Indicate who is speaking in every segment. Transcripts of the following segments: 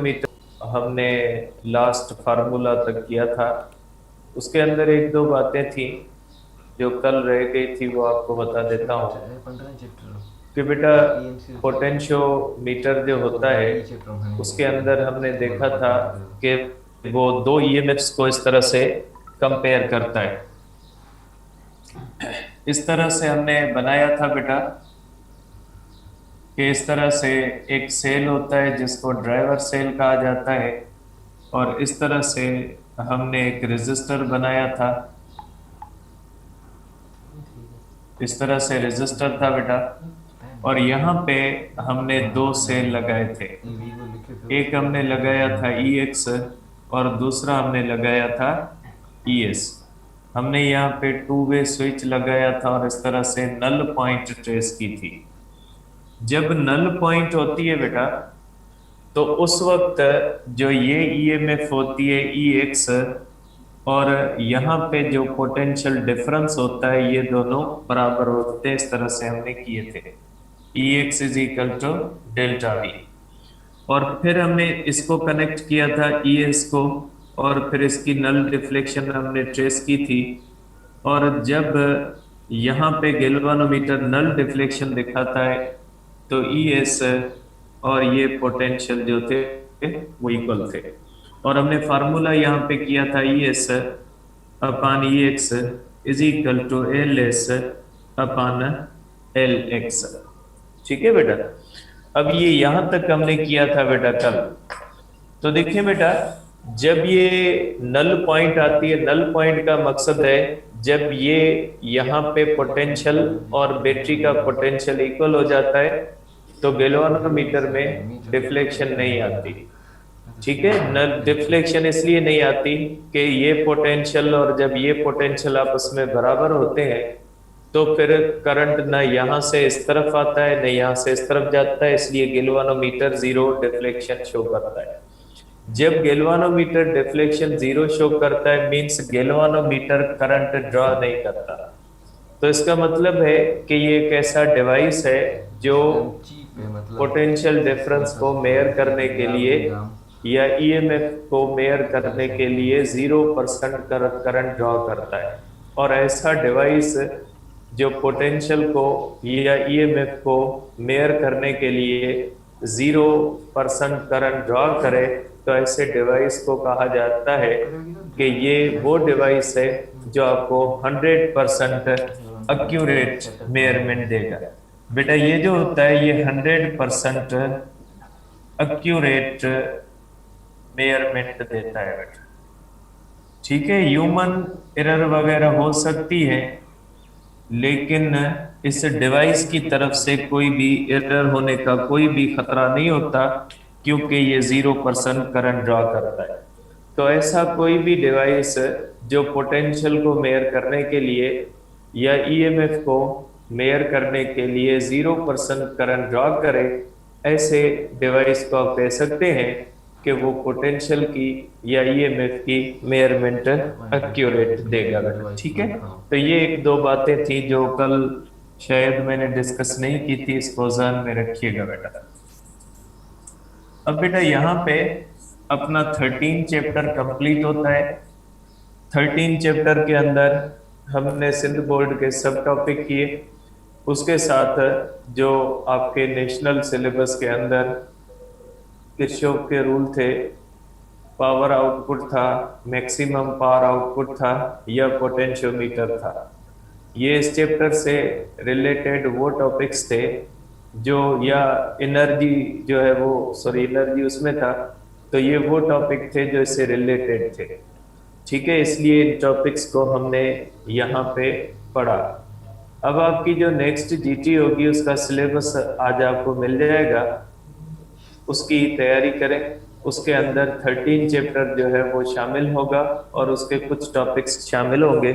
Speaker 1: Metre हमने last formula तक किया था। उसके अंदर एक दो बातें थी जो कल रह गई थी, वो आपको बता देता हूँ कि बेटा पोटेंशियोमीटर जो होता है उसके अंदर हमने देखा था कि वो दो ईएमएफ्स को इस तरह से कंपेयर करता है। इस तरह से हमने बनाया था बेटा कि इस तरह से एक सेल होता है जिसको ड्राइवर सेल कहा जाता है, और इस तरह से हमने एक रेजिस्टर बनाया था। इस तरह से रेजिस्टर था बेटा, और यहाँ पे हमने दो सेल लगाए थे। एक हमने लगाया था ई एक्स और दूसरा हमने लगाया था ई एस। हमने यहाँ पे टू वे स्विच लगाया था और इस तरह से नल पॉइंट ट्रेस की थी। जब नल पॉइंट होती है बेटा तो उस वक्त जो ये ईएमएफ होती है ई एक्स, और यहाँ पे जो पोटेंशियल डिफरेंस होता है ये दोनों बराबर होते हैं। इस तरह से हमने किए थे। E x is equal to delta V. और फिर हमने इसको कनेक्ट किया था ई एस को, और फिर इसकी नल डिफ्लेक्शन हमने ट्रेस की थी। और जब यहाँ पे गैल्वानोमीटर नल डिफ्लेक्शन दिखाता है तो ई एस और ये पोटेंशियल जो थे वो इक्वल थे। और हमने फार्मूला यहाँ पे किया था ई एस अपान e x is equal to l s अपान एल एक्स। ठीक है बेटा। अब ये यहां तक हमने किया था बेटा कल। तो देखिए बेटा, जब ये नल पॉइंट आती है, नल पॉइंट का मकसद है जब ये यहाँ पे पोटेंशियल और बैटरी का पोटेंशियल इक्वल हो जाता है तो गैल्वानोमीटर में डिफ्लेक्शन नहीं आती। ठीक है, नल डिफ्लेक्शन इसलिए नहीं आती कि ये पोटेंशियल और जब ये पोटेंशियल आपस में बराबर होते हैं तो फिर करंट ना यहाँ से इस तरफ आता है ना यहाँ से इस तरफ जाता है, इसलिए गैल्वानोमीटर जीरो डिफ्लेक्शन शो करता है। जब गैल्वानोमीटर डिफ्लेक्शन जीरो शो करता है मींस गैल्वानोमीटर करंट ड्रॉ नहीं करता। तो इसका मतलब है कि ये एक ऐसा डिवाइस है जो पोटेंशियल डिफरेंस को मेयर करने के लिए या ईएमएफ को मेयर करने के लिए 0% करंट ड्रॉ करता है। और ऐसा डिवाइस जो पोटेंशियल को या ईएमएफ को मेयर करने के लिए 0% करंट ड्रॉ करे तो ऐसे डिवाइस को कहा जाता है कि ये वो डिवाइस है जो आपको 100% एक्यूरेट मेयरमेंट देगा। बेटा ये जो होता है ये 100% एक्यूरेट मेयरमेंट देता है बेटा। ठीक है, ह्यूमन एरर वगैरह हो सकती है लेकिन इस डिवाइस की तरफ से कोई भी एरर होने का कोई भी खतरा नहीं होता क्योंकि ये 0% करंट ड्रॉ करता है। तो ऐसा कोई भी डिवाइस जो पोटेंशियल को मेयर करने के लिए या ईएमएफ को मेयर करने के लिए 0% करंट ड्रॉ करे, ऐसे डिवाइस को आप कह सकते हैं कि वो पोटेंशियल की या ईएमएफ की मेयरमेंट एक्यूरेट देगा बेटा। ठीक है, तो ये एक दो बातें थी जो कल शायद मैंने डिस्कस नहीं की थी, इसको ध्यान में रखिएगा बेटा। अब बेटा यहाँ पे अपना 13 चैप्टर कंप्लीट होता है। 13 चैप्टर के अंदर हमने सिंध बोर्ड के सब टॉपिक किए। उसके साथ जो आपके नेशनल सिलेबस के अंदर किरचॉफ के रूल थे, पावर आउटपुट था, मैक्सिमम पावर आउटपुट था, या पोटेंशियोमीटर था। ये इस चैप्टर से रिलेटेड वो टॉपिक्स थे जो, या एनर्जी जो है वो, सॉरी एनर्जी उसमें था, तो ये वो टॉपिक थे जो इससे रिलेटेड थे। ठीक है, इसलिए इन टॉपिक्स को हमने यहाँ पे पढ़ा। अब आपकी जो नेक्स्ट जीटी होगी उसका सिलेबस आज आपको मिल जाएगा, उसकी तैयारी करें। उसके अंदर 13 चैप्टर जो है वो शामिल होगा और उसके कुछ टॉपिक्स शामिल होंगे,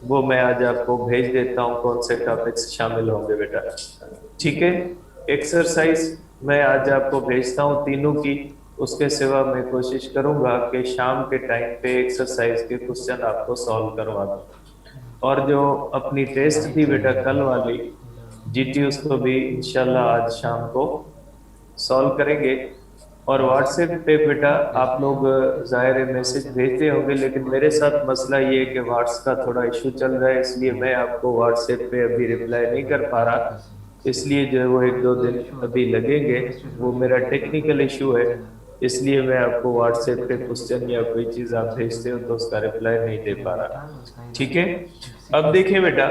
Speaker 1: वो मैं आज आपको भेज देता हूँ कौन से टॉपिक्स शामिल होंगे बेटा। ठीक है, एक्सरसाइज मैं आज आपको भेजता हूँ तीनों की। उसके सिवा मैं कोशिश करूंगा कि शाम के टाइम पे एक्सरसाइज के क्वेश्चन आपको सॉल्व करवा दूं। और जो अपनी टेस्ट थी बेटा कल वाली जीटी, उसको भी इंशाल्लाह आज शाम को सॉल्व करेंगे। और व्हाट्सएप पे बेटा आप लोग जाहिर है मैसेज भेजते होंगे, लेकिन मेरे साथ मसला ये है कि व्हाट्स का थोड़ा इशू चल रहा है, इसलिए मैं आपको व्हाट्सएप पे अभी रिप्लाई नहीं कर पा रहा। इसलिए जो है वो एक दो दिन अभी लगेंगे, वो मेरा टेक्निकल इशू है। इसलिए मैं आपको व्हाट्सएप पे क्वेश्चन या कोई चीज़ आप भेजते हो तो उसका रिप्लाई नहीं दे पा रहा। ठीक है। अब देखिए बेटा,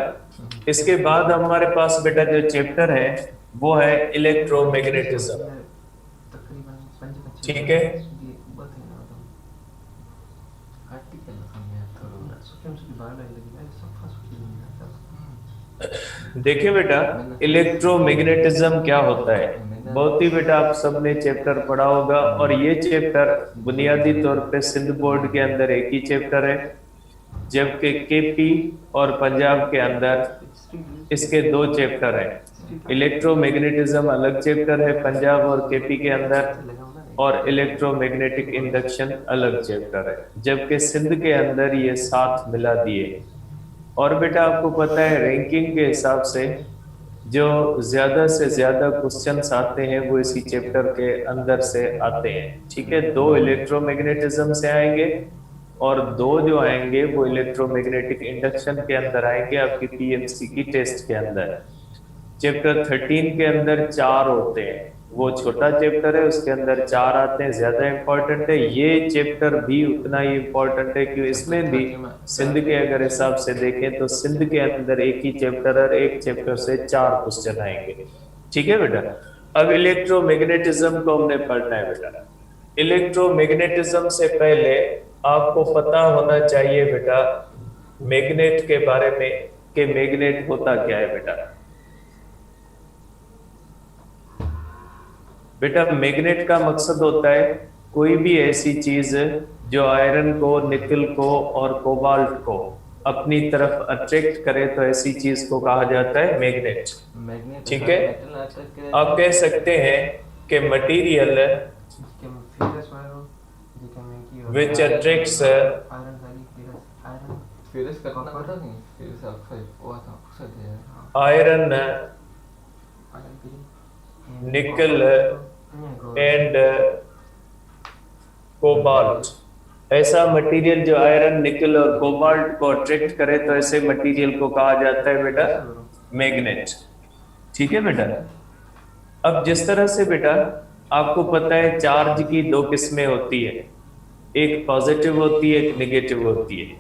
Speaker 1: इसके बाद हमारे पास बेटा जो चैप्टर है वो है इलेक्ट्रोमैग्नेटिज्म। ठीक है। देखिए बेटा, इलेक्ट्रोमैग्नेटिज्म क्या होता है। बहुत ही बेटा आप सबने चैप्टर पढ़ा होगा, और ये चैप्टर बुनियादी तौर पे सिंध बोर्ड के अंदर एक ही चैप्टर है, जबकि केपी और पंजाब के अंदर इसके दो चैप्टर हैं। इलेक्ट्रोमैग्नेटिज्म अलग चैप्टर है पंजाब और केपी के अंदर, और इलेक्ट्रोमैग्नेटिक इंडक्शन अलग चैप्टर है, जबकि सिंध के अंदर ये साथ मिला दिए। और बेटा आपको पता है रैंकिंग के हिसाब से जो ज्यादा से ज्यादा क्वेश्चंस आते हैं वो इसी चैप्टर के अंदर से आते हैं। ठीक है, दो इलेक्ट्रोमैग्नेटिज्म से आएंगे और दो जो आएंगे वो इलेक्ट्रोमैग्नेटिक इंडक्शन के अंदर आएंगे, आपकी पीएमसी की टेस्ट के अंदर। चैप्टर 13 के अंदर चार होते हैं, वो छोटा चैप्टर है, उसके अंदर चार आते हैं, ज्यादा इंपॉर्टेंट है। ये चैप्टर भी उतना ही इंपॉर्टेंट है कि इसमें भी सिंध के अगर हिसाब से देखें तो सिंध के अंदर एक ही चैप्टर और एक चैप्टर से चार क्वेश्चन आएंगे। ठीक है बेटा। अब इलेक्ट्रोमैग्नेटिज्म को हमने पढ़ना है बेटा। इलेक्ट्रोमैग्नेटिज्म से पहले आपको पता होना चाहिए बेटा मैग्नेट के बारे में, कि मैग्नेट होता क्या है बेटा। बेटा मैग्नेट का मकसद होता है कोई भी ऐसी चीज जो आयरन को, निकल को और कोबाल्ट को अपनी तरफ अट्रैक्ट करे, तो ऐसी चीज को कहा जाता है मैग्नेट। ठीक है। आप कह सकते हैं कि मटेरियल विच अट्रैक्ट्स आयरन, निकल एंड कोबाल्ट, ऐसा मटेरियल जो आयरन, निकल और कोबाल्ट को अट्रैक्ट करे, तो ऐसे मटेरियल को कहा जाता है बेटा मैग्नेट। ठीक है बेटा। अब जिस तरह से बेटा आपको पता है चार्ज की दो किस्में होती है, एक पॉजिटिव होती है, एक नेगेटिव होती है।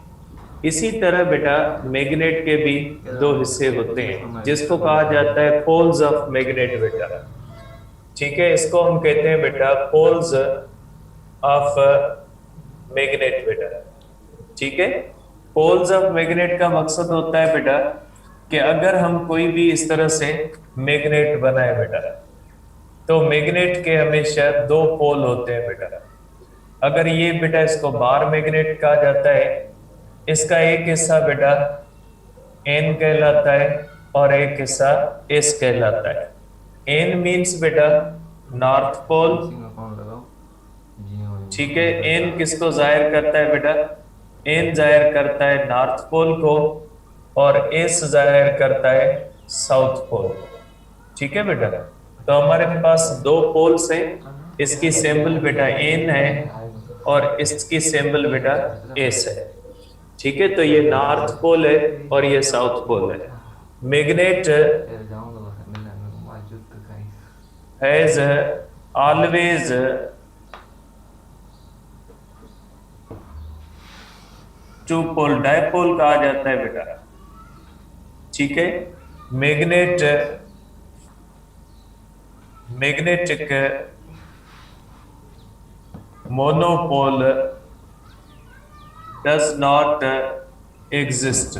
Speaker 1: इसी तरह बेटा मैग्नेट के भी दो हिस्से होते हैं, जिसको कहा जाता है पोल्स ऑफ मैग्नेट बेटा। ठीक है, इसको हम कहते हैं बेटा पोल्स ऑफ मैग्नेट बेटा। ठीक है। पोल्स ऑफ मैग्नेट का मकसद होता है बेटा कि अगर हम कोई भी इस तरह से मैग्नेट बनाए बेटा, तो मैग्नेट के हमेशा दो पोल होते हैं बेटा। अगर ये बेटा इसको बार मैग्नेट कहा जाता है, इसका एक हिस्सा बेटा एन कहलाता है और एक हिस्सा एस कहलाता है। एन मीन्स बेटा नॉर्थ पोल। ठीक है, एन किसको जाहिर करता है बेटा, एन जाहिर करता है नॉर्थ पोल को, और एस जाहिर करता है साउथ पोल। ठीक है बेटा। तो हमारे पास दो पोल्स हैं, इसकी सिंबल बेटा एन है और इसकी सिंबल बेटा एस है। ठीक है, तो ये नॉर्थ पोल है और ये साउथ पोल है। Magnet has always two pole, dipole कहा जाता है बेटा। ठीक है, magnetic monopole does not exist।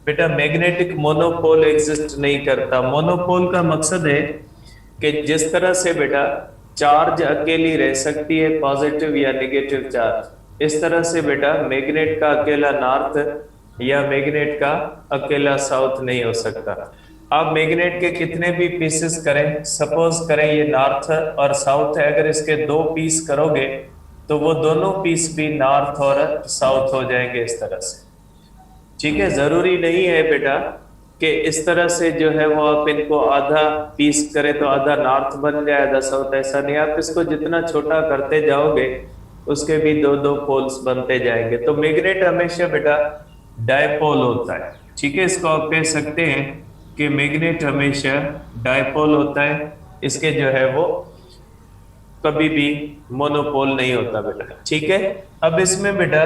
Speaker 1: बेटा मैग्नेटिक मोनोपोल एग्जिस्ट नहीं करता। मोनोपोल का मकसद है कि जिस तरह से बेटा चार्ज अकेली रह सकती है, पॉजिटिव या नेगेटिव चार्ज, इस तरह से बेटा मैग्नेट का अकेला नॉर्थ या मैग्नेट का अकेला साउथ नहीं हो सकता। आप मैग्नेट के कितने भी पीसेस करें, सपोज करें ये नॉर्थ और साउथ है, अगर इसके दो पीस करोगे तो वो दोनों पीस भी नॉर्थ और साउथ हो जाएंगे इस तरह से। ठीक है, जरूरी नहीं है बेटा कि इस तरह से जो है वो आप इनको आधा पीस करें तो आधा नॉर्थ बन जाए आधा साउथ, ऐसा नहीं। आप इसको जितना छोटा करते जाओगे उसके भी दो दो पोल्स बनते जाएंगे। तो मैग्नेट हमेशा बेटा डायपोल होता है, ठीक है। इसको आप कह सकते हैं कि मैग्नेट हमेशा डायपोल होता है, इसके जो है वो कभी भी मोनोपोल नहीं होता बेटा, ठीक है। अब इसमें बेटा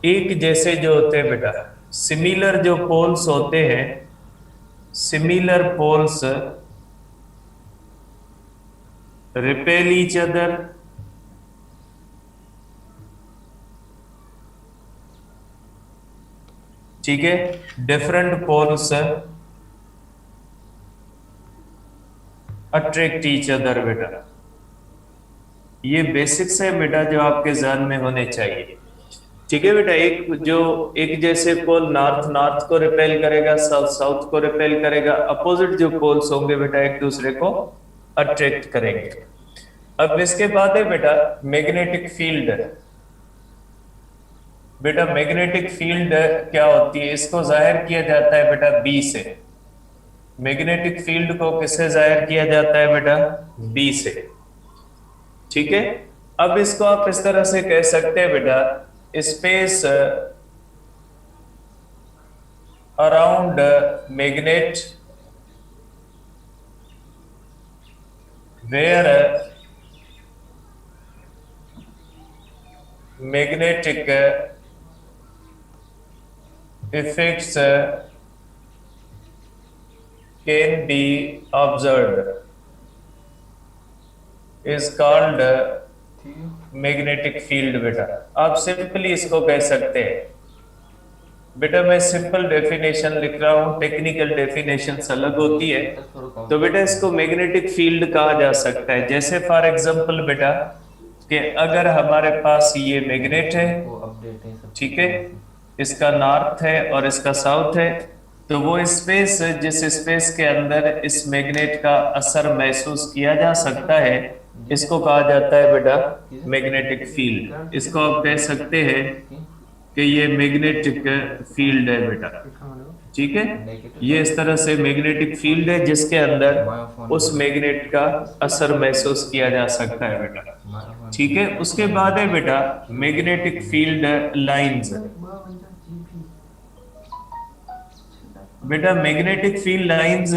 Speaker 1: एक जैसे जो होते हैं बेटा, सिमिलर जो पोल्स होते हैं, similar poles repel each other, ठीक है। Different poles attract each other बेटा। ये बेसिक्स है बेटा जो आपके ध्यान में होने चाहिए, ठीक है बेटा। एक जैसे पोल नॉर्थ नॉर्थ को रिपेल करेगा, साउथ साउथ को रिपेल करेगा, अपोजिट जो पोल्स होंगे बेटा एक दूसरे को अट्रैक्ट करेंगे। अब इसके बाद है बेटा मैग्नेटिक फील्ड। बेटा मैग्नेटिक फील्ड क्या होती है, इसको जाहिर किया जाता है बेटा बी से। मैग्नेटिक फील्ड को किससे जाहिर किया जाता है बेटा, बी से, ठीक है। अब इसको आप इस तरह से कह सकते हैं बेटा, space around magnet where magnetic effects can be observed is called magnetic field. बेटा आप सिंपली इसको कह सकते हैं, बेटा मैं सिंपल डेफिनेशन लिख रहा हूं, टेक्निकल डेफिनेशन अलग होती है। तो बेटा इसको मैग्नेटिक फील्ड कहा जा सकता है। जैसे फॉर एग्जांपल बेटा कि अगर हमारे पास ये मैग्नेट है, ठीक है, इसका नॉर्थ है और इसका साउथ है, तो वो स्पेस जिस स्पेस के अंदर इस मैग्नेट का असर महसूस किया जा सकता है, इसको कहा जाता है बेटा मैग्नेटिक फील्ड। इसको आप कह सकते हैं कि ये मैग्नेटिक फील्ड है बेटा, ठीक है। ये इस तरह से मैग्नेटिक फील्ड है जिसके अंदर उस मैग्नेट का असर महसूस किया जा सकता है बेटा, ठीक है। उसके बाद है बेटा मैग्नेटिक फील्ड लाइंस। बेटा मैग्नेटिक फील्ड लाइंस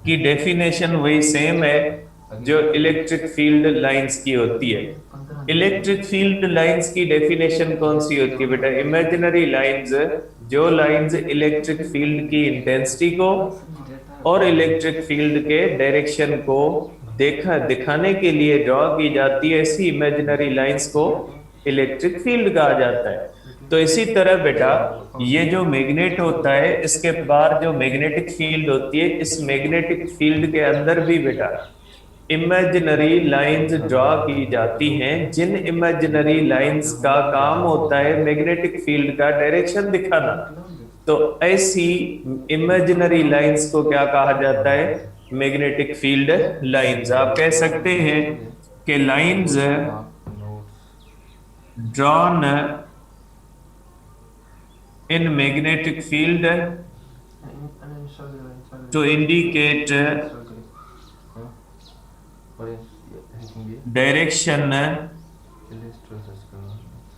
Speaker 1: की डेफिनेशन वही सेम है जो इलेक्ट्रिक फील्ड लाइंस की होती है। इलेक्ट्रिक फील्ड लाइंस की डेफिनेशन कौन सी होती है बेटा, इमेजिनरी लाइंस, जो लाइंस इलेक्ट्रिक फील्ड की इंटेंसिटी को और इलेक्ट्रिक फील्ड के डायरेक्शन को दिखाने के लिए ड्रॉ की जाती है, ऐसी इमेजिनरी लाइंस को इलेक्ट्रिक फील्ड कहा जाता है। तो इसी तरह बेटा ये जो मैग्नेट होता है इसके बाहर जो मैग्नेटिक फील्ड होती है, इस मैग्नेटिक फील्ड के अंदर भी बेटा इमेजिनरी लाइंस ड्रॉ की जाती हैं, जिन इमेजिनरी लाइंस का काम होता है मैग्नेटिक फील्ड का डायरेक्शन दिखाना। तो ऐसी इमेजिनरी लाइंस को क्या कहा जाता है, मैग्नेटिक फील्ड लाइंस। आप कह सकते हैं कि lines drawn in magnetic field to indicate direction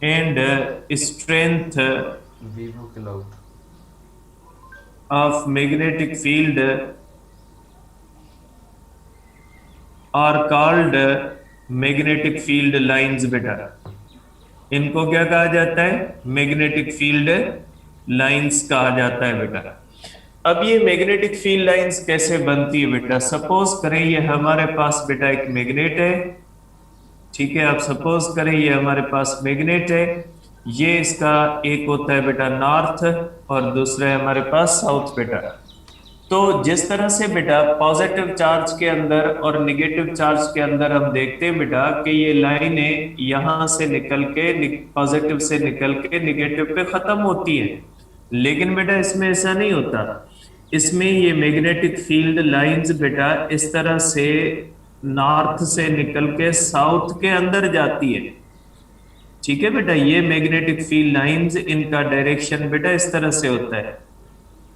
Speaker 1: and strength of magnetic field are called magnetic field lines। बेटा इनको क्या कहा जाता है, मैग्नेटिक फील्ड लाइंस कहा जाता है बेटा। अब ये मैग्नेटिक फील्ड लाइंस कैसे बनती है बेटा, सपोज करें ये हमारे पास बेटा एक मैग्नेट है, ठीक है। आप सपोज करें ये हमारे पास मैग्नेट है, ये इसका एक होता है बेटा नॉर्थ और दूसरा है हमारे पास साउथ बेटा। तो जिस तरह से बेटा पॉजिटिव चार्ज के अंदर और निगेटिव चार्ज के अंदर हम देखते हैं बेटा कि ये लाइनें यहां से निकल के पॉजिटिव से निकल के निगेटिव पे खत्म होती है, लेकिन बेटा इसमें ऐसा नहीं होता। इसमें ये मैग्नेटिक फील्ड लाइंस बेटा इस तरह से नॉर्थ से निकल के साउथ के अंदर जाती है, ठीक है बेटा। ये मैग्नेटिक फील्ड लाइंस, इनका डायरेक्शन बेटा इस तरह से होता है,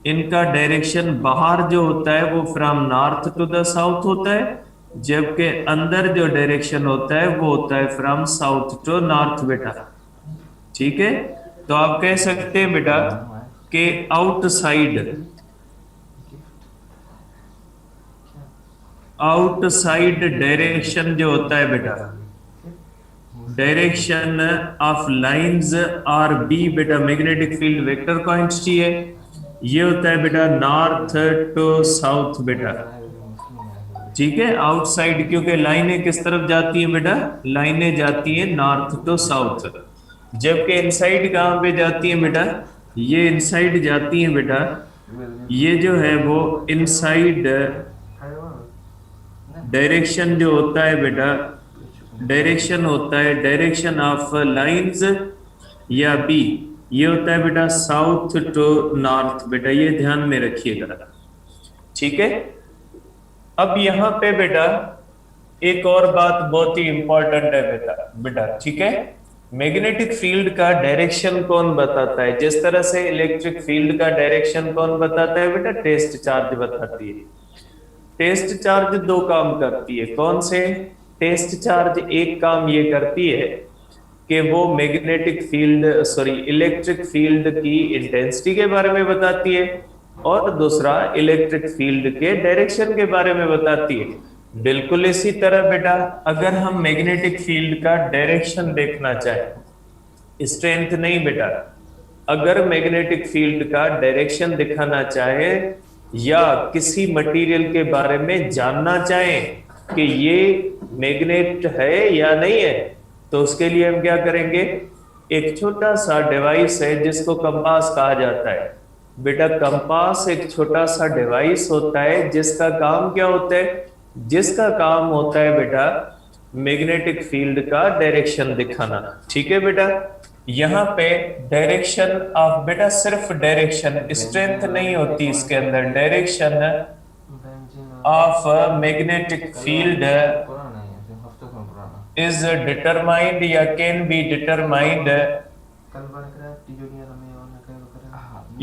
Speaker 1: इनका डायरेक्शन बाहर जो होता है वो from north to the south होता है, जबकि अंदर जो डायरेक्शन होता है वो होता है फ्रॉम साउथ टू नॉर्थ बेटा। ठीक है, तो आप कह सकते हैं बेटा कि आउटसाइड, आउटसाइड डायरेक्शन जो होता है बेटा, direction of lines are b बेटा मैग्नेटिक फील्ड वेक्टर क्वांटिटी है, ये होता है बेटा नॉर्थ टू साउथ बेटा। ठीक है, आउटसाइड क्योंकि लाइनें किस तरफ जाती हैं बेटा, लाइनें जाती हैं नॉर्थ टू साउथ, जबकि इनसाइड कहाँ पे जाती हैं बेटा, ये इनसाइड जाती हैं बेटा, ये जो है वो इनसाइड डायरेक्शन जो होता है बेटा, डायरेक्शन होता है डायरेक्शन ऑफ लाइंस या बी, ये होता है बेटा साउथ टू नॉर्थ बेटा, ये ध्यान में रखिएगा। ठीक है, अब यहां पे बेटा एक और बात बहुत ही इंपॉर्टेंट है बेटा बेटा ठीक है, मैग्नेटिक फील्ड का डायरेक्शन कौन बताता है, जिस तरह से इलेक्ट्रिक फील्ड का डायरेक्शन कौन बताता है बेटा, टेस्ट चार्ज बताती है। टेस्ट चार्ज दो काम करती है, कौन से, टेस्ट चार्ज एक काम ये करती है कि वो magnetic field sorry electric field की इंटेंसिटी के बारे में बताती है, और दूसरा इलेक्ट्रिक फील्ड के डायरेक्शन के बारे में बताती है। बिल्कुल इसी तरह बेटा अगर हम मैग्नेटिक फील्ड का डायरेक्शन देखना चाहें, स्ट्रेंथ नहीं बेटा, अगर मैग्नेटिक फील्ड का डायरेक्शन दिखाना चाहे या किसी मटेरियल के बारे में जानना चाहें कि ये मैग्नेट है या नहीं है, तो उसके लिए हम क्या करेंगे, एक छोटा सा डिवाइस है जिसको कंपास कहा जाता है बेटा। कंपास एक छोटा सा डिवाइस होता है जिसका काम क्या होता है, जिसका काम होता है बेटा मैग्नेटिक फील्ड का डायरेक्शन दिखाना। ठीक है बेटा, यहाँ पे डायरेक्शन ऑफ बेटा सिर्फ डायरेक्शन, स्ट्रेंथ नहीं होती इसके अंदर, direction of magnetic field is determined या can be determined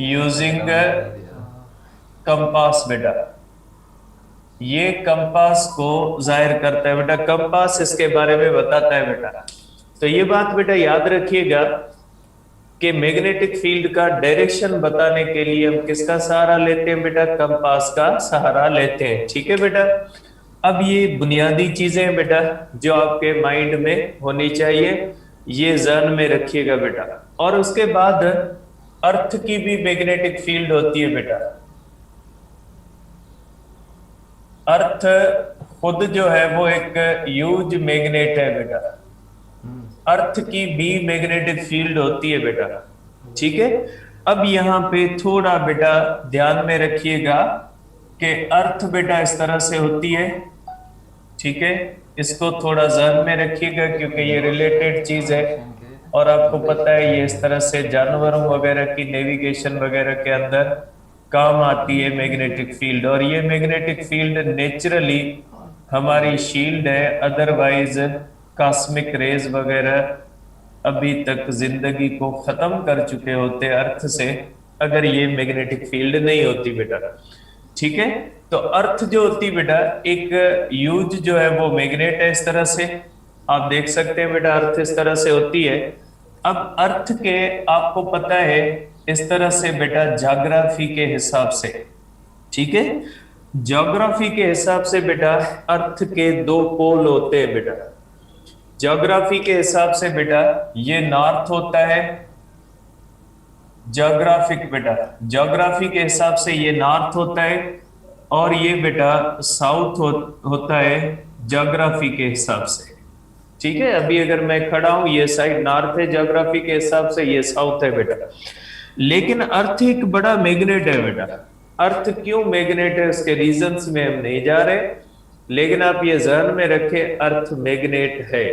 Speaker 1: using compass बेटा। ये कंपास को जाहिर करता है बेटा, कंपास इसके बारे में बताता है बेटा। तो ये बात बेटा याद रखिएगा कि मैग्नेटिक फील्ड का डायरेक्शन बताने के लिए हम किसका सहारा लेते हैं बेटा, कंपास का सहारा लेते हैं। ठीक है बेटा, अब ये बुनियादी चीजें हैं बेटा जो आपके माइंड में होनी चाहिए, ये ध्यान में रखिएगा बेटा। और उसके बाद अर्थ की भी मैग्नेटिक फील्ड होती है बेटा। अर्थ खुद जो है वो एक ह्यूज मैग्नेट है बेटा, अर्थ की भी मैग्नेटिक फील्ड होती है बेटा। ठीक है, अब यहाँ पे थोड़ा बेटा ध्यान में रखिएगा कि अर्थ बेटा इस तरह से होती है। ठीक है, इसको थोड़ा ध्यान में रखिएगा क्योंकि ये रिलेटेड चीज है, और आपको पता है ये इस तरह से जानवरों वगैरह की नेविगेशन वगैरह के अंदर काम आती है मैग्नेटिक फील्ड। और ये मैग्नेटिक फील्ड नेचुरली हमारी शील्ड है, अदरवाइज कॉस्मिक रेज वगैरह अभी तक जिंदगी को खत्म कर चुके होते अर्थ से, अगर ये मैग्नेटिक फील्ड नहीं होती बेटा। ठीक है, तो अर्थ जो होती बेटा एक यूज जो है वो मैग्नेट है, इस तरह से आप देख सकते हैं बेटा, अर्थ इस तरह से होती है। अब अर्थ के आपको पता है इस तरह से बेटा ज्योग्राफी के हिसाब से, ठीक है, ज्योग्राफी के हिसाब से बेटा अर्थ के दो पोल होते हैं बेटा। ज्योग्राफी के हिसाब से बेटा ये नॉर्थ होता है, ज्योग्राफिक बेटा ज्योग्राफी के हिसाब से ये नॉर्थ होता है, और ये बेटा साउथ होता है ज्योग्राफी के हिसाब से। ठीक है, अभी अगर मैं खड़ा हूं ये साइड नॉर्थ है ज्योग्राफी के हिसाब से, ये साउथ है बेटा। लेकिन अर्थ एक बड़ा मैग्नेट है बेटा। अर्थ क्यों मैग्नेट है उसके रीजंस में हम नहीं जा रहे, लेकिन आप ये ध्यान में रखें अर्थ मैग्नेट है,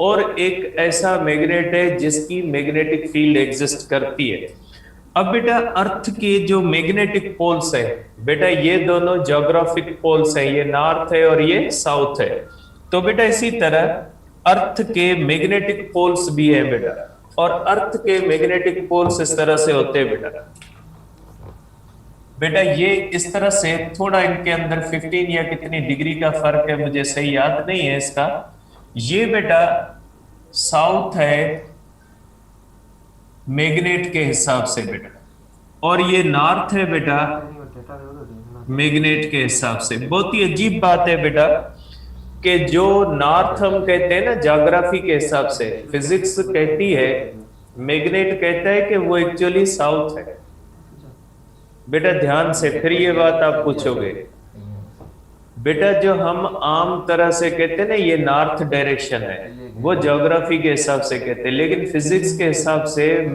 Speaker 1: और एक ऐसा मैग्नेट है जिसकी मैग्नेटिक फील्ड एग्जिस्ट करती है। अब बेटा अर्थ के जो मैग्नेटिक पोल्स है बेटा, ये दोनों ज्योग्राफिक पोल्स हैं, ये नॉर्थ है और ये साउथ है। तो बेटा इसी तरह अर्थ के मैग्नेटिक पोल्स भी है बेटा, और अर्थ के मैग्नेटिक पोल्स इस तरह से होते हैं बेटा। बेटा ये इस तरह से थोड़ा इनके अंदर 15 या कितनी डिग्री का फर्क है, मुझे सही याद नहीं है इसका। ये बेटा साउथ है मैग्नेट के हिसाब से बेटा, और ये नॉर्थ है बेटा मैग्नेट के हिसाब से। बहुत ही अजीब बात है बेटा कि जो नॉर्थ हम कहते हैं ना ज्योग्राफी के हिसाब से, फिजिक्स कहती है, मैग्नेट कहता है कि वो एक्चुअली साउथ है। बेटा ध्यान से फिर ये बात आप पूछोगे, बेटा जो हम आम तरह से कहते हैं ना ये नॉर्थ डायरेक्शन है, वो ज्योग्राफी के हिसाब से कहते हैं, लेकिन फिजिक्स के हिसाब से,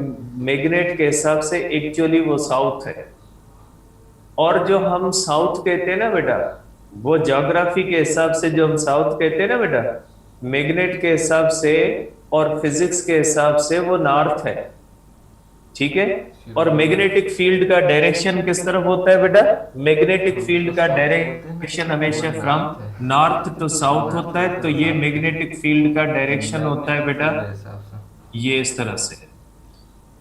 Speaker 1: मैग्नेट के हिसाब से एक्चुअली वो साउथ है। और जो हम साउथ कहते हैं ना बेटा, वो ज्योग्राफी के हिसाब से जो हम साउथ कहते हैं ना बेटा, मैग्नेट के हिसाब से और फिजिक्स के हिसाब से वो नॉर्थ है। ठीक है। और मैग्नेटिक फील्ड का डायरेक्शन किस तरफ होता है बेटा? मैग्नेटिक फील्ड का डायरेक्शन हमेशा फ्रॉम नॉर्थ टू साउथ होता है, तो ये मैग्नेटिक फील्ड का डायरेक्शन होता है बेटा ये इस तरह से।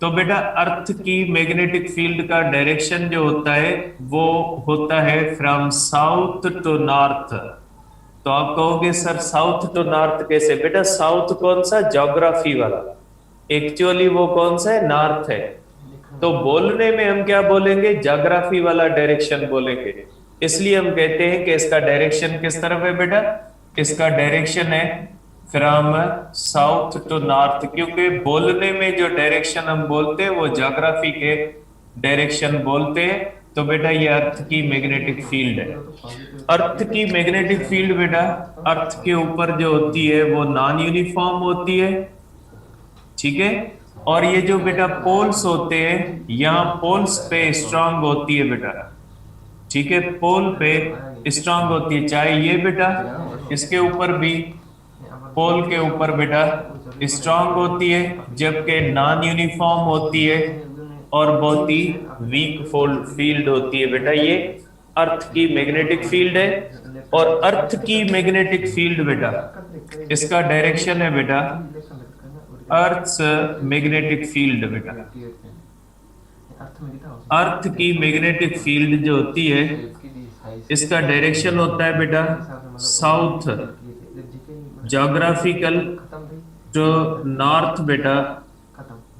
Speaker 1: तो बेटा अर्थ की मैग्नेटिक फील्ड का डायरेक्शन जो होता है वो होता है फ्रॉम साउथ टू नॉर्थ। तो आप कहोगे सर साउथ टू नॉर्थ कैसे? बेटा साउथ कौन सा? ज्योग्राफी वाला। एक्चुअली वो कौन सा है? नॉर्थ है। तो बोलने में हम क्या बोलेंगे? ज्योग्राफी वाला डायरेक्शन बोलेंगे। इसलिए हम कहते हैं कि इसका डायरेक्शन किस तरफ है बेटा? इसका डायरेक्शन है फ्रॉम साउथ टू नॉर्थ, क्योंकि बोलने में जो डायरेक्शन हम बोलते हैं वो ज्योग्राफी के डायरेक्शन बोलते हैं। तो बेटा ये अर्थ की मैग्नेटिक फील्ड है। अर्थ की मैग्नेटिक फील्ड बेटा अर्थ के ऊपर जो होती है वो नॉन यूनिफॉर्म होती है। ठीक है। और ये जो बेटा पोल्स होते हैं यहाँ पोल्स पे स्ट्रांग होती है बेटा। ठीक है, पोल पे स्ट्रांग होती है, चाहे ये बेटा इसके ऊपर भी पोल के ऊपर बेटा स्ट्रांग होती है, जबकि नॉन यूनिफॉर्म होती है और बहुत ही वीक फोल्ड फील्ड होती है बेटा। ये अर्थ की मैग्नेटिक फील्ड है। और अर्थ की मैग्नेटिक फील्ड बेटा इसका डायरेक्शन है बेटा अर्थ मैग्नेटिक फील्ड बेटा। अर्थ की मैग्नेटिक फील्ड जो होती है इसका डायरेक्शन होता है बेटा साउथ ज्योग्राफिकल जो नॉर्थ बेटा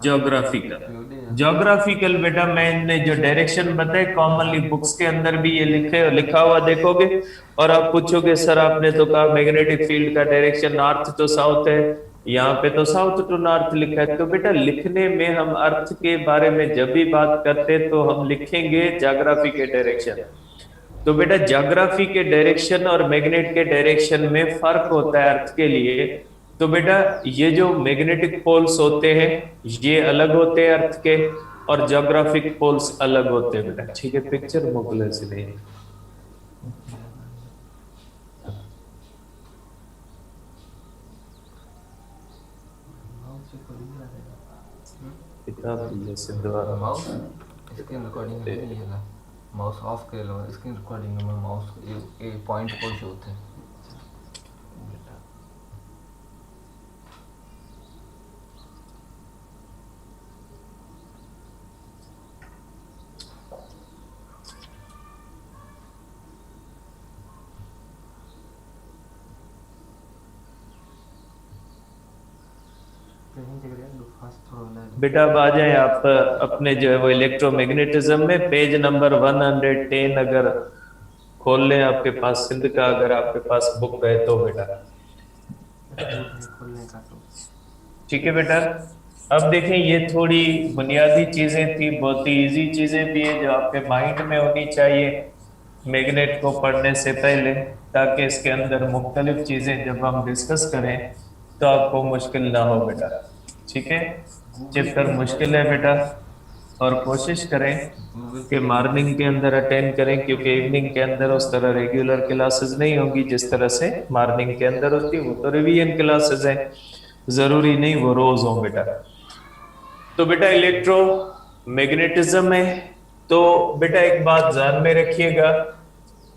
Speaker 1: ज्योग्राफिकल बेटा मैंने जो डायरेक्शन बताए कॉमनली बुक्स के अंदर भी ये लिखा हुआ देखोगे। और आप पूछोगे सर आपने तो कहा मैग्नेटिक फील्ड का डायरेक्शन नॉर्थ टू साउथ है, यहाँ पे तो साउथ टू नॉर्थ लिखा है। तो बेटा लिखने में हम अर्थ के बारे में जब भी बात करते हैं तो हम लिखेंगे ज्योग्राफी के डायरेक्शन। तो बेटा ज्योग्राफी के डायरेक्शन और मैग्नेट के डायरेक्शन में फर्क होता है अर्थ के लिए। तो बेटा ये जो मैग्नेटिक पोल्स होते हैं ये अलग होते हैं अर्थ के, और ज्योग्राफिक पोल्स अलग होते हैं बेटा। ठीक है, पिक्चर मोकले से नहीं किताब जैसे दोबारा
Speaker 2: माउस स्क्रीन रिकॉर्डिंग है ये ना माउस ऑफ कर लो स्क्रीन रिकॉर्डिंग में माउस ये पॉइंट कौन से होते हैं
Speaker 1: बेटा अब आ जाए आप अपने जो है वो इलेक्ट्रोमैग्नेटिज्म में पेज नंबर 110 अगर खोल लें आपके पास सिंध का, अगर आपके पास बुक है तो बेटा। ठीक है बेटा, अब देखें ये थोड़ी बुनियादी चीजें थी, बहुत ही इजी चीजें भी है जो आपके माइंड में होनी चाहिए मैग्नेट को पढ़ने से पहले, ताकि इसके अंदर मुख्तलिफ चीजें जब हम डिस्कस करें तो आपको मुश्किल ना हो बेटा। ठीक है, चैप्टर मुश्किल है बेटा, और कोशिश करें कि मॉर्निंग के अंदर अटेंड करें, क्योंकि इवनिंग के अंदर उस तरह रेगुलर क्लासेस नहीं होगी जिस तरह से मॉर्निंग के अंदर होती है। वो तो रिवीजन क्लासेस हैं, जरूरी नहीं वो रोज हो बेटा। तो बेटा इलेक्ट्रो मैग्नेटिज्म है, तो बेटा एक बात ध्यान में रखिएगा,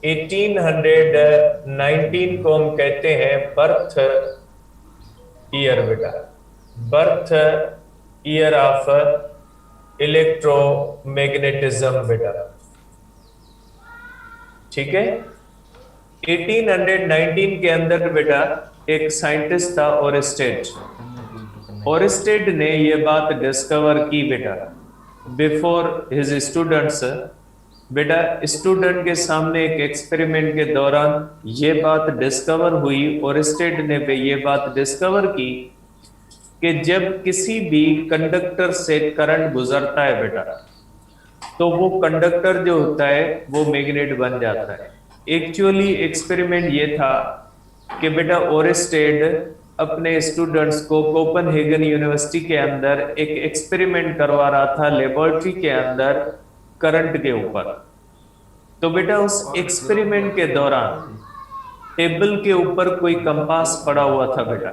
Speaker 1: 1819 को हम कहते हैं बर्थ ईयर बेटा, बर्थ ईयर ऑफ इलेक्ट्रोमैग्नेटिज्म बेटा। ठीक है। 1819 के अंदर बेटा एक साइंटिस्ट था ओरेस्टेड। ओरेस्टेड ने ये बात डिस्कवर की बेटा बिफोर हिज स्टूडेंट्स। बेटा स्टूडेंट के सामने एक एक्सपेरिमेंट के दौरान ये बात डिस्कवर हुई, ओरेस्टेड ने ये बात डिस्कवर की कि जब किसी भी कंडक्टर से करंट गुजरता है बेटा, तो वो कंडक्टर जो होता है वो मैग्नेट बन जाता है। एक्चुअली एक्सपेरिमेंट ये था कि बेटा ओरेस्टेड अपने स्टूडेंट्स को कोपेनहेगन यूनिवर्सिटी के अंदर एक एक्सपेरिमेंट करवा रहा था लेबोरेटरी के अंदर करंट के ऊपर। तो बेटा उस एक्सपेरिमेंट के दौरान टेबल के ऊपर कोई कंपास पड़ा हुआ था बेटा।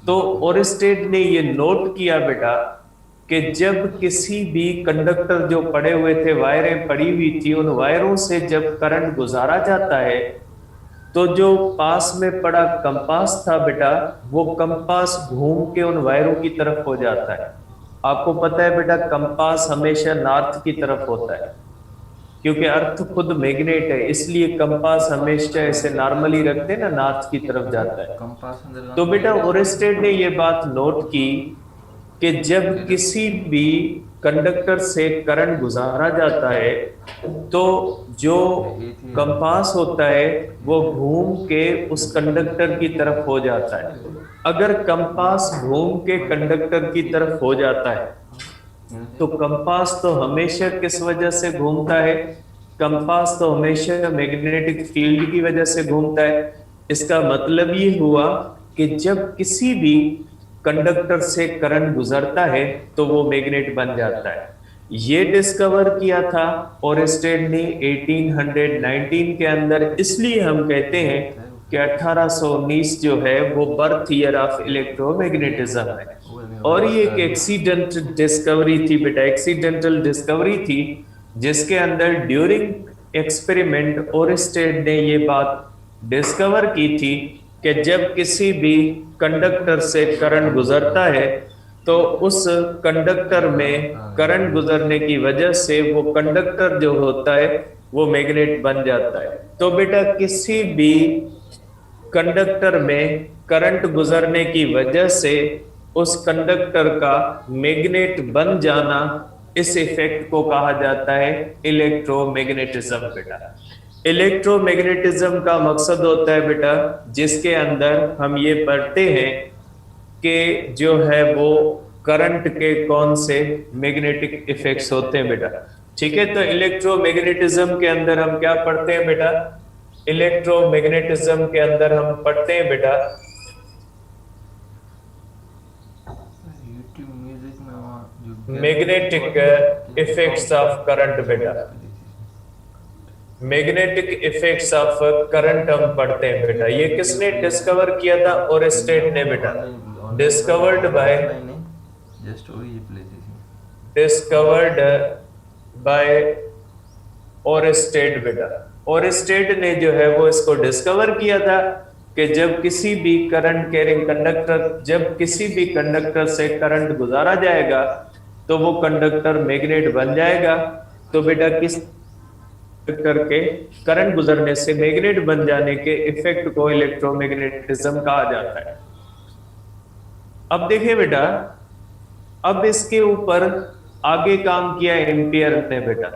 Speaker 1: तो ओरेस्टेड ने ये नोट किया बेटा कि जब किसी भी कंडक्टर जो पड़े हुए थे, वायरें पड़ी हुई थी, उन वायरों से जब करंट गुजारा जाता है तो जो पास में पड़ा कंपास था बेटा, वो कंपास घूम के उन वायरों की तरफ हो जाता है। आपको पता है बेटा कंपास हमेशा नॉर्थ की तरफ होता है, क्योंकि अर्थ खुद मैग्नेट है, इसलिए कंपास हमेशा ऐसे नॉर्मली रखते हैं ना, नॉर्थ की तरफ जाता है। तो बेटा ओरेस्टेड ने ये बात नोट की कि जब किसी भी कंडक्टर से करंट गुजारा जाता है तो जो कंपास होता है वो घूम के उस कंडक्टर की तरफ हो जाता है। अगर कंपास घूम के कंडक्टर की तरफ हो जाता है तो कंपास तो हमेशा किस वजह से घूमता है? कंपास तो हमेशा मैग्नेटिक फील्ड की वजह से घूमता है। इसका मतलब ये हुआ कि जब किसी भी कंडक्टर से करंट गुजरता है तो वो मैग्नेट बन जाता है। ये डिस्कवर किया था ओरेस्टेड ने 1819 के अंदर। इसलिए हम कहते हैं कि 1819 जो है वो बर्थ ईयर ऑफ इलेक्ट्रोमैग्नेटिज्म है। और ये एक एक्सीडेंट डिस्कवरी थी बेटा, एक्सीडेंटल डिस्कवरी थी, जिसके अंदर ड्यूरिंग एक्सपेरिमेंट ओरेस्टेड ने ये बात डिस्कवर की थी कि जब किसी भी कंडक्टर से करंट गुजरता है तो उस कंडक्टर में करंट गुजरने की वजह से वो कंडक्टर जो होता है वो मैग्नेट बन जाता है। तो बेटा किसी भी कंडक्टर में करंट गुजरने की वजह से उस कंडक्टर का मैग्नेट बन जाना, इस इफेक्ट को कहा जाता है इलेक्ट्रोमैग्नेटिज्म बेटा। इलेक्ट्रोमैग्नेटिज्म का मकसद होता है बेटा जिसके अंदर हम ये पढ़ते हैं कि जो है वो करंट के कौन से मैग्नेटिक इफेक्ट्स होते हैं बेटा। ठीक है, तो इलेक्ट्रोमैग्नेटिज्म के अंदर हम क्या पढ़ते हैं बेटा? इलेक्ट्रोमैग्नेटिज्म के अंदर हम पढ़ते हैं बेटा मैग्नेटिक इफेक्ट्स ऑफ करंट बेटा। मैग्नेटिक इफेक्ट्स ऑफ करंट हम पढ़ते हैं बेटा। ये किसने डिस्कवर किया था? ओरेस्टेड ने बेटा। डिस्कवर्ड बाय ओरेस्टेड बेटा। ओरेस्टेड ने जो है वो इसको डिस्कवर किया था कि जब किसी भी करंट कैरिंग कंडक्टर, जब किसी भी कंडक्टर से करंट गुजारा जाएगा तो वो कंडक्टर मैग्नेट बन जाएगा। तो बेटा किस करके करंट गुजरने से मैग्नेट बन जाने के इफेक्ट को इलेक्ट्रोमैग्नेटिज्म कहा जाता है। अब देखिए बेटा, अब इसके ऊपर आगे काम किया एम्पियर ने बेटा।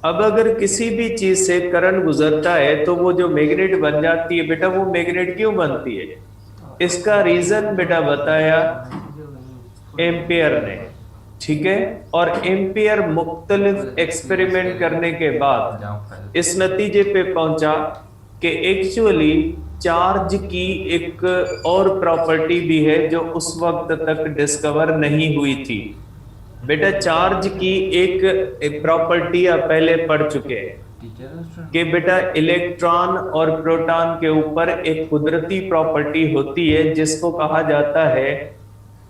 Speaker 1: अब अगर किसी भी चीज से करंट गुजरता है तो वो जो मैग्नेट बन जाती है बेटा, वो मैग्नेट क्यों बनती है? इसका रीजन बेटा बताया एम्पियर ने। ठीक है, और एम्पियर मुख्तलिफ एक्सपेरिमेंट करने के बाद इस नतीजे पे पहुंचा कि एक्चुअली चार्ज की एक और प्रॉपर्टी भी है जो उस वक्त तक डिस्कवर नहीं हुई थी बेटा। चार्ज की एक प्रॉपर्टी आप पहले पढ़ चुके हैं कि बेटा इलेक्ट्रॉन और प्रोटॉन के ऊपर एक कुदरती प्रॉपर्टी होती है जिसको कहा जाता है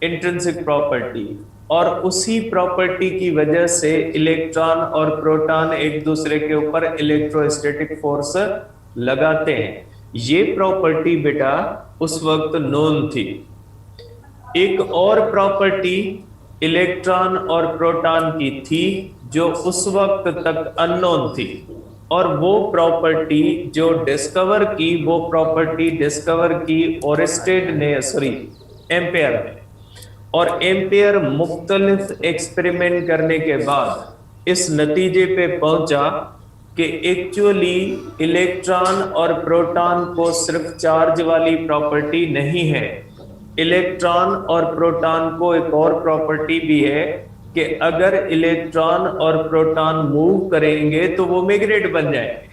Speaker 1: इंट्रिंसिक प्रॉपर्टी, और उसी प्रॉपर्टी की वजह से इलेक्ट्रॉन और प्रोटॉन एक दूसरे के ऊपर इलेक्ट्रोस्टैटिक फोर्स लगाते हैं। ये प्रॉपर्टी बेटा उस वक्त नोन थी। एक और प्रॉपर्टी इलेक्ट्रॉन और प्रोटॉन की थी जो उस वक्त तक अननोन थी। और वो प्रॉपर्टी जो डिस्कवर की, वो प्रॉपर्टी डिस्कवर की ओरेस्टेड ने, सॉरी एम्पेयर ने। और एम्पेयर मुख्तलिफ एक्सपेरिमेंट करने के बाद इस नतीजे पे पहुंचा कि एक्चुअली इलेक्ट्रॉन और प्रोटॉन को सिर्फ चार्ज वाली प्रॉपर्टी नहीं है, इलेक्ट्रॉन और प्रोटॉन को एक और प्रॉपर्टी भी है कि अगर इलेक्ट्रॉन और प्रोटॉन मूव करेंगे तो वो मैग्नेट बन जाएंगे।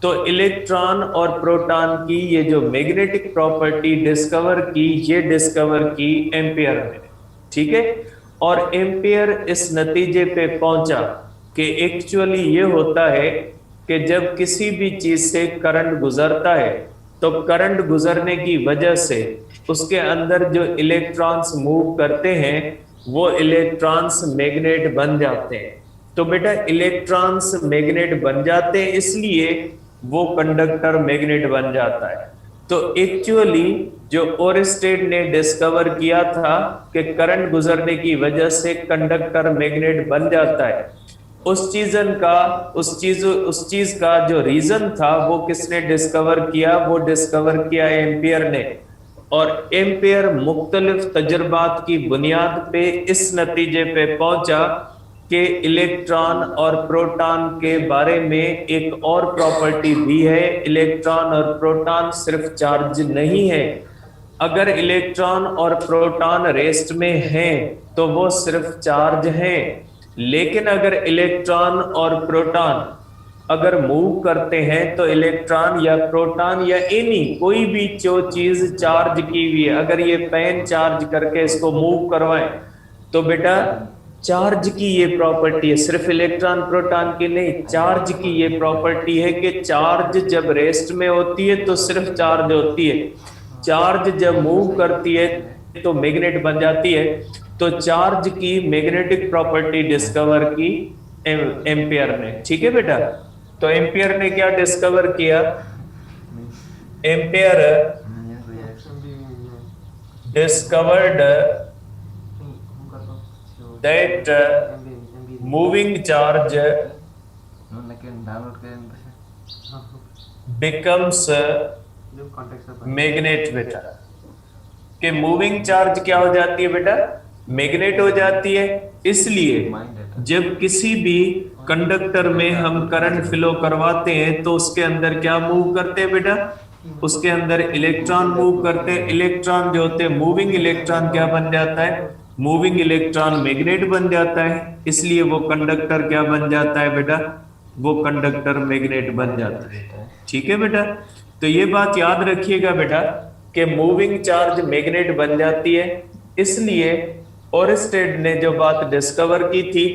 Speaker 1: तो इलेक्ट्रॉन और प्रोटॉन की ये जो मैग्नेटिक प्रॉपर्टी डिस्कवर की, ये डिस्कवर की एम्पियर ने, ठीक है। और एम्पियर इस नतीजे पे पहुंचा कि एक्चुअली ये होता है कि जब किसी भी चीज से करंट गुजरता है तो करंट गुजरने की वजह से उसके अंदर जो इलेक्ट्रॉन्स मूव करते हैं वो इलेक्ट्रॉन्स मैग्नेट बन जाते हैं। तो बेटा इलेक्ट्रॉन्स मैग्नेट बन जाते हैं, इसलिए वो कंडक्टर मैग्नेट बन जाता है। तो एक्चुअली जो ओरेस्टेड ने डिस्कवर किया था कि करंट गुजरने की वजह से कंडक्टर मैग्नेट बन जाता है, उस चीज का जो रीजन था वो किसने डिस्कवर किया? वो डिस्कवर किया एम्पियर ने। और एम्पियर मुख्तलिफ तजुर्बात की बुनियाद पे इस नतीजे पे पहुंचा कि इलेक्ट्रॉन और प्रोटॉन के बारे में एक और प्रॉपर्टी भी है, इलेक्ट्रॉन और प्रोटॉन सिर्फ चार्ज नहीं है। अगर इलेक्ट्रॉन और प्रोटॉन रेस्ट में हैं तो वो सिर्फ चार्ज हैं, लेकिन अगर इलेक्ट्रॉन और प्रोटॉन अगर मूव करते हैं तो इलेक्ट्रॉन या प्रोटॉन या एनी कोई भी जो चीज चार्ज की हुई है, अगर ये पेन चार्ज करके इसको मूव करवाएं तो बेटा चार्ज की ये प्रॉपर्टी है, सिर्फ इलेक्ट्रॉन प्रोटॉन की नहीं, चार्ज की ये प्रॉपर्टी है कि चार्ज जब रेस्ट में होती है तो सिर्फ चार्ज होती है, चार्ज जब मूव करती है तो मैग्नेट बन जाती है। तो चार्ज की मैग्नेटिक प्रॉपर्टी डिस्कवर की एम्पियर ने, ठीक है बेटा। तो एम्पियर ने क्या डिस्कवर किया? Ampere discovered that moving charge becomes magnet बेटा। कि मूविंग चार्ज क्या हो जाती है बेटा? मैग्नेट हो जाती है। इसलिए जब किसी भी कंडक्टर में हम करंट फ्लो करवाते हैं तो उसके अंदर क्या मूव करते हैं बेटा? उसके अंदर इलेक्ट्रॉन मूव करते हैं। इलेक्ट्रॉन जो होते हैं, मूविंग इलेक्ट्रॉन क्या बन जाता है? मूविंग इलेक्ट्रॉन मैग्नेट बन जाता है। इसलिए वो कंडक्टर क्या बन जाता है बेटा? वो कंडक्टर मैग्नेट बन जाता है, ठीक है बेटा। तो ये बात याद रखिएगा बेटा कि मूविंग चार्ज मैग्नेट बन जाती है। इसलिए ओरेस्टेड ने जो बात डिस्कवर की थी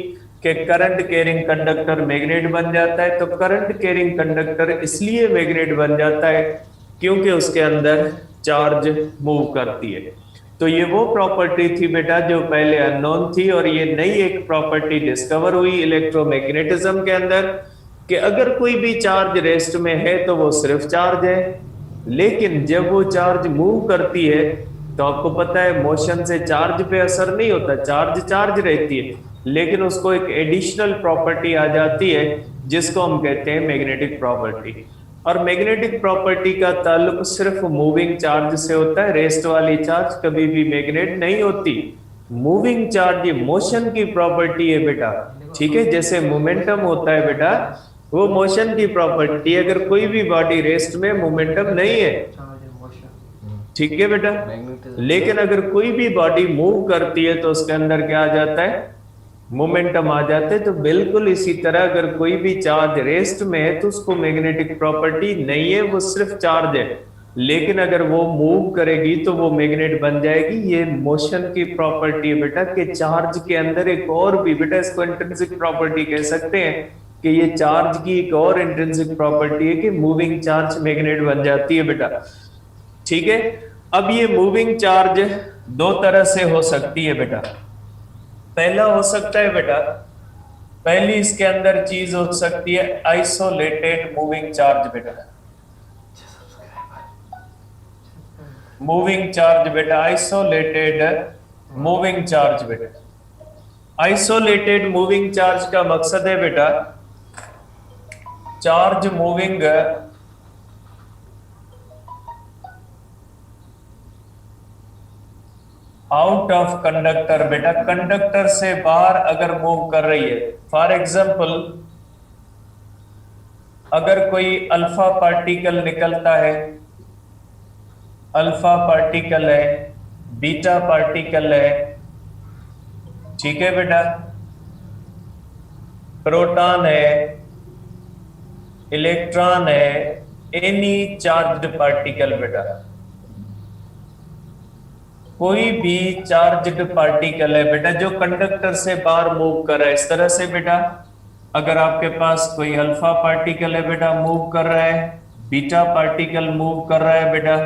Speaker 1: कि करंट कैरिंग कंडक्टर मैग्नेट बन जाता है, तो करंट कैरिंग कंडक्टर इसलिए मैग्नेट बन जाता है क्योंकि उसके अंदर चार्ज मूव करती है। तो ये वो प्रॉपर्टी थी बेटा जो पहले अननोन थी, और ये नई एक प्रॉपर्टी डिस्कवर हुई इलेक्ट्रोमैग्नेटिज्म के अंदर कि अगर कोई भी चार्ज रेस्ट में है तो वो सिर्फ चार्ज है, लेकिन जब वो चार्ज मूव करती है तो आपको पता है मोशन से चार्ज पे असर नहीं होता, चार्ज चार्ज रहती है, लेकिन उसको एक एडिशनल प्रॉपर्टी आ जाती है जिसको हम कहते हैं मैग्नेटिक प्रॉपर्टी। और मैग्नेटिक प्रॉपर्टी का ताल्लुक सिर्फ मूविंग चार्ज से होता है, रेस्ट वाली चार्ज कभी भी मैग्नेट नहीं होती। मूविंग चार्ज ये मोशन की प्रॉपर्टी है बेटा, ठीक है। जैसे मोमेंटम होता है बेटा, वो मोशन की प्रॉपर्टी। अगर कोई भी बॉडी रेस्ट में, मोमेंटम नहीं है, ठीक है बेटा। लेकिन अगर कोई भी बॉडी मूव करती है तो उसके अंदर क्या आ जाता है? मोमेंटम आ जाते हैं। तो बिल्कुल इसी तरह अगर कोई भी चार्ज रेस्ट में है तो उसको मैग्नेटिक प्रॉपर्टी नहीं है, वो सिर्फ चार्ज है। लेकिन अगर वो मूव करेगी तो वो मैग्नेट बन जाएगी। ये मोशन की प्रॉपर्टी है बेटा कि चार्ज के अंदर एक और भी, बेटा इसको इंट्रिंसिक प्रॉपर्टी कह सकते हैं कि ये चार्ज की एक और इंट्रिंसिक प्रॉपर्टी है कि मूविंग चार्ज मैग्नेट बन जाती है बेटा, ठीक है। अब ये मूविंग चार्ज दो तरह से हो सकती है बेटा। पहला हो सकता है बेटा, पहली इसके अंदर चीज हो सकती है आइसोलेटेड मूविंग चार्ज बेटा। मूविंग चार्ज बेटा, आइसोलेटेड मूविंग चार्ज बेटा। आइसोलेटेड मूविंग चार्ज का मकसद है बेटा charge moving out of conductor, बेटा कंडक्टर से बाहर अगर मूव कर रही है, फॉर एग्जाम्पल अगर कोई अल्फा पार्टिकल निकलता है, अल्फा पार्टिकल है, बीटा पार्टिकल है, ठीक है बेटा, प्रोटॉन है, इलेक्ट्रॉन है, एनी चार्ज्ड पार्टिकल, बेटा कोई भी चार्ज्ड पार्टिकल है बेटा जो कंडक्टर से बाहर मूव कर रहा है, इस तरह से बेटा अगर आपके पास कोई अल्फा पार्टिकल है बेटा मूव कर रहा है, बीटा पार्टिकल मूव कर रहा है बेटा,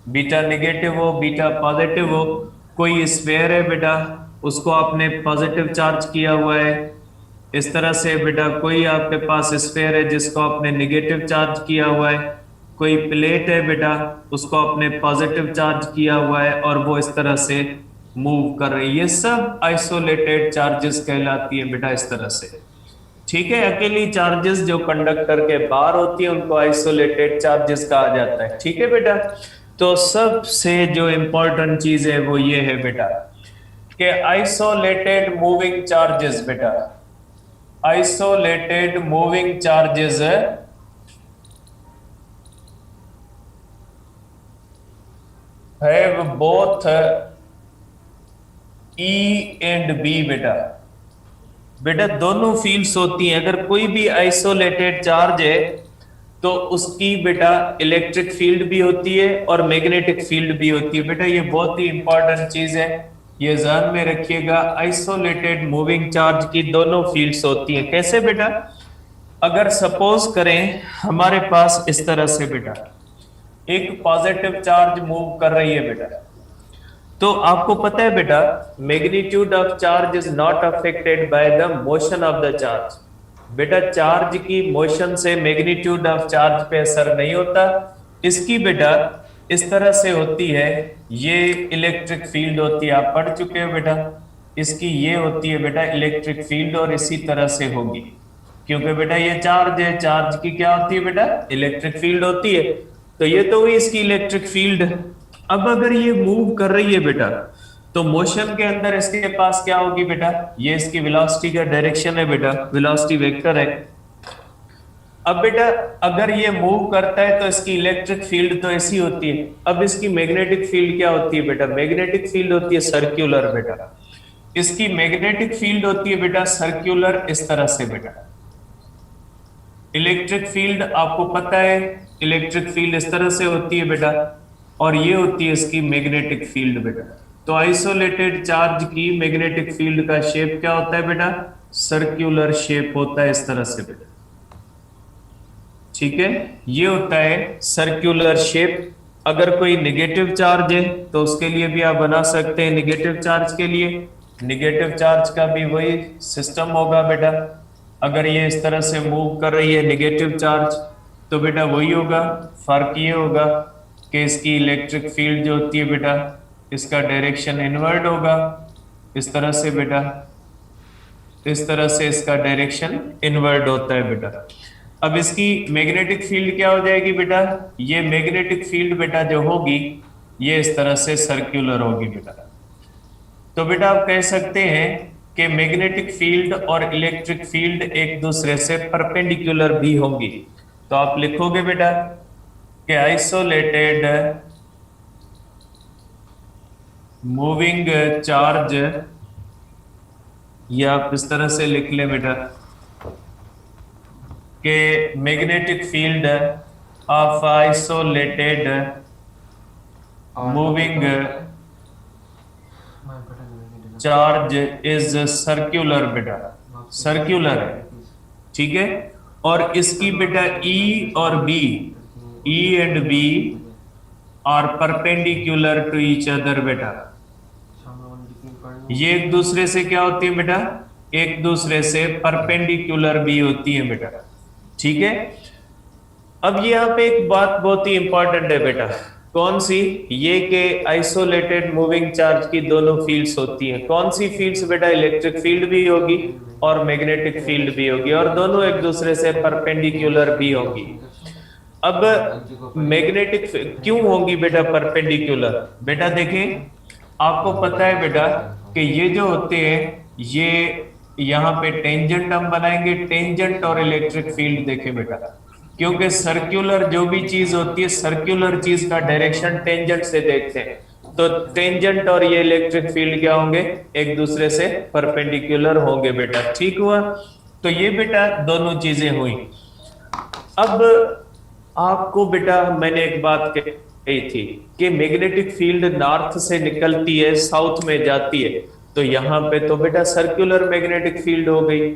Speaker 1: बीटा नेगेटिव हो बीटा पॉजिटिव हो, कोई स्फेयर है बेटा उसको आपने पॉजिटिव चार्ज किया हुआ है, इस तरह से बेटा कोई आपके पास स्फेयर है जिसको आपने नेगेटिव चार्ज किया हुआ है, कोई प्लेट है बेटा उसको आपने पॉजिटिव चार्ज किया हुआ है और वो इस तरह से मूव कर रही है, ये सब आइसोलेटेड चार्जेस कहलाती है बेटा इस तरह से, ठीक है। अकेली चार्जेस जो कंडक्टर के बाहर होती है उनको आइसोलेटेड चार्जेस कहा जाता है, ठीक है बेटा। तो सबसे जो इंपॉर्टेंट चीज है वो ये है बेटा कि आइसोलेटेड मूविंग चार्जेस, बेटा isolated moving charges have both E and B, बेटा बेटा दोनों फील्ड्स होती हैं, अगर कोई भी आइसोलेटेड चार्ज है तो उसकी बेटा इलेक्ट्रिक फील्ड भी होती है और मैग्नेटिक फील्ड भी होती है, बेटा ये बहुत ही इंपॉर्टेंट चीज है, ये ध्यान में रखिएगा। आइसोलेटेड मूविंग चार्ज की दोनों फील्ड्स होती हैं, कैसे बेटा, अगर सपोज करें हमारे पास इस तरह से बेटा एक पॉजिटिव चार्ज मूव कर रही है बेटा, तो आपको पता है बेटा magnitude of charge is not affected by the motion of the charge, बेटा चार्ज की मोशन से मैग्नीट्यूड ऑफ चार्ज पे असर नहीं होता, इसकी बेटा इस तरह से होती है, ये इलेक्ट्रिक फील्ड होती है, आप पढ़ चुके हो बेटा, इसकी ये होती है बेटा इलेक्ट्रिक फील्ड और इसी तरह से होगी, क्योंकि बेटा ये चार्ज है, चार्ज की क्या होती है बेटा इलेक्ट्रिक फील्ड होती है, तो ये तो हुई इसकी इलेक्ट्रिक फील्ड। अब अगर ये मूव कर रही है बेटा तो मोशन के अंदर इसके पास क्या होगी बेटा, ये इसकी वेलोसिटी का डायरेक्शन है बेटा, वेलोसिटी वेक्टर है। अब बेटा अगर ये मूव करता है तो इसकी इलेक्ट्रिक फील्ड तो ऐसी होती है, अब इसकी मैग्नेटिक फील्ड क्या होती है बेटा, मैग्नेटिक फील्ड होती है सर्क्यूलर बेटा, इसकी मैग्नेटिक फील्ड होती है बेटा सर्क्यूलर इस तरह से बेटा, इलेक्ट्रिक फील्ड आपको पता है इलेक्ट्रिक फील्ड इस तरह से होती है बेटा और ये होती है इसकी मैग्नेटिक फील्ड बेटा। तो आइसोलेटेड चार्ज की मैग्नेटिक फील्ड का शेप क्या होता है बेटा, सर्क्यूलर शेप होता है इस तरह से बेटा, ठीक है, ये होता है सर्क्यूलर शेप। अगर कोई नेगेटिव चार्ज है तो उसके लिए भी आप बना सकते हैं, नेगेटिव चार्ज के लिए नेगेटिव चार्ज का भी वही सिस्टम होगा बेटा, अगर ये इस तरह से मूव कर रही है नेगेटिव चार्ज तो बेटा वही होगा, फर्क ये होगा कि इसकी इलेक्ट्रिक फील्ड जो होती है बेटा इसका डायरेक्शन इनवर्ड होगा इस तरह से बेटा, इस तरह से इसका डायरेक्शन इनवर्ड होता है बेटा। अब इसकी मैग्नेटिक फील्ड क्या हो जाएगी बेटा, ये मैग्नेटिक फील्ड बेटा जो होगी ये इस तरह से सर्क्यूलर होगी बेटा। तो बेटा आप कह सकते हैं कि मैग्नेटिक फील्ड और इलेक्ट्रिक फील्ड एक दूसरे से परपेंडिकुलर भी होंगी, तो आप लिखोगे बेटा कि आइसोलेटेड मूविंग चार्ज, या आप इस तरह से लिख ले बेटा कि magnetic field of isolated moving charge is circular बेटा, सर्क्यूलर है, ठीक है, और इसकी बेटा E और B, E and B are perpendicular to each other बेटा, ये एक दूसरे से क्या होती है बेटा, एक दूसरे से परपेंडिकुलर भी होती है बेटा, ठीक है। अब यहाँ पे एक बात बहुत ही इंपॉर्टेंट है बेटा, कौन सी? ये के आइसोलेटेड मूविंग चार्ज की दोनों फील्ड्स होती हैं। कौन सी फील्ड्स बेटा? इलेक्ट्रिक फील्ड भी होगी और मैग्नेटिक फील्ड भी होगी, और दोनों एक दूसरे से परपेंडिकुलर भी होंगी। अब मैग्नेटिक क्यों होंगी बेटा परपेंडिकुलर? बेटा देखें, आपको पता है बेटा कि ये जो होते हैं, ये यहाँ पे टेंजेंट हम बनाएंगे, टेंजेंट और इलेक्ट्रिक फील्ड। देखें बेटा, क्योंकि सर्कुलर जो भी चीज होती है, सर्कुलर चीज का डायरेक्शन टेंजेंट से देखते हैं, तो टेंजेंट और ये इलेक्ट्रिक फील्ड क्या होंगे? एक दूसरे से परपेंडिकुलर होंगे बेटा। ठीक हुआ? तो ये बेटा दोनों चीजें हुई। अब आपको बेटा मैंने एक बात कही थी कि मैग्नेटिक फील्ड नॉर्थ से निकलती है, साउथ में जाती है, तो यहां पे तो बेटा सर्कुलर मैग्नेटिक फील्ड हो गई,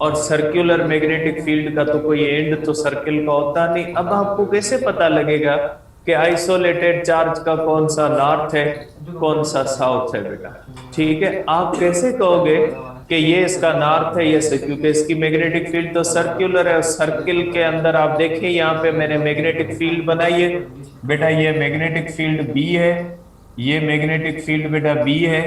Speaker 1: और सर्कुलर मैग्नेटिक फील्ड का तो कोई एंड तो सर्किल का होता नहीं। अब आपको कैसे पता लगेगा कि आइसोलेटेड चार्ज का कौन सा नॉर्थ है, कौन सा साउथ है बेटा? ठीक है, आप कैसे कहोगे कि ये इसका नॉर्थ है, ये से, क्योंकि इसकी मैग्नेटिक फील्ड तो सर्कुलर है। सर्किल के अंदर आप देखें, यहाँ पे मैंने मैग्नेटिक फील्ड बनाई है बेटा, ये मैग्नेटिक फील्ड बी है, ये मैग्नेटिक फील्ड बेटा बी है,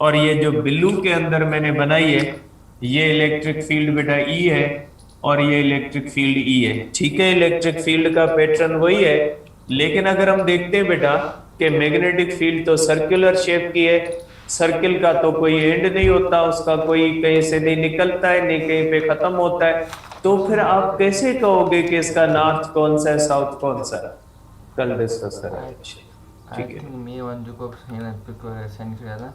Speaker 1: और ये जो बिल्लू के अंदर मैंने बनाई है, ये इलेक्ट्रिक फील्ड बेटा ई है, और ये इलेक्ट्रिक फील्ड ई है। ठीक है, इलेक्ट्रिक फील्ड का पैटर्न वही है, लेकिन अगर हम देखते हैं बेटा कि मैग्नेटिक फील्ड तो सर्कुलर शेप की है, सर्किल का तो कोई एंड नहीं होता, उसका कोई कहीं से नहीं निकलता है, नहीं कहीं पे खत्म होता है, तो फिर आप कैसे कहोगे कि इसका नॉर्थ कौन सा है, साउथ कौन सा है? कल डिस्कस करेंगे। ठीक
Speaker 2: आई
Speaker 1: है।
Speaker 2: थिंक मे वन जो को सेंड किया था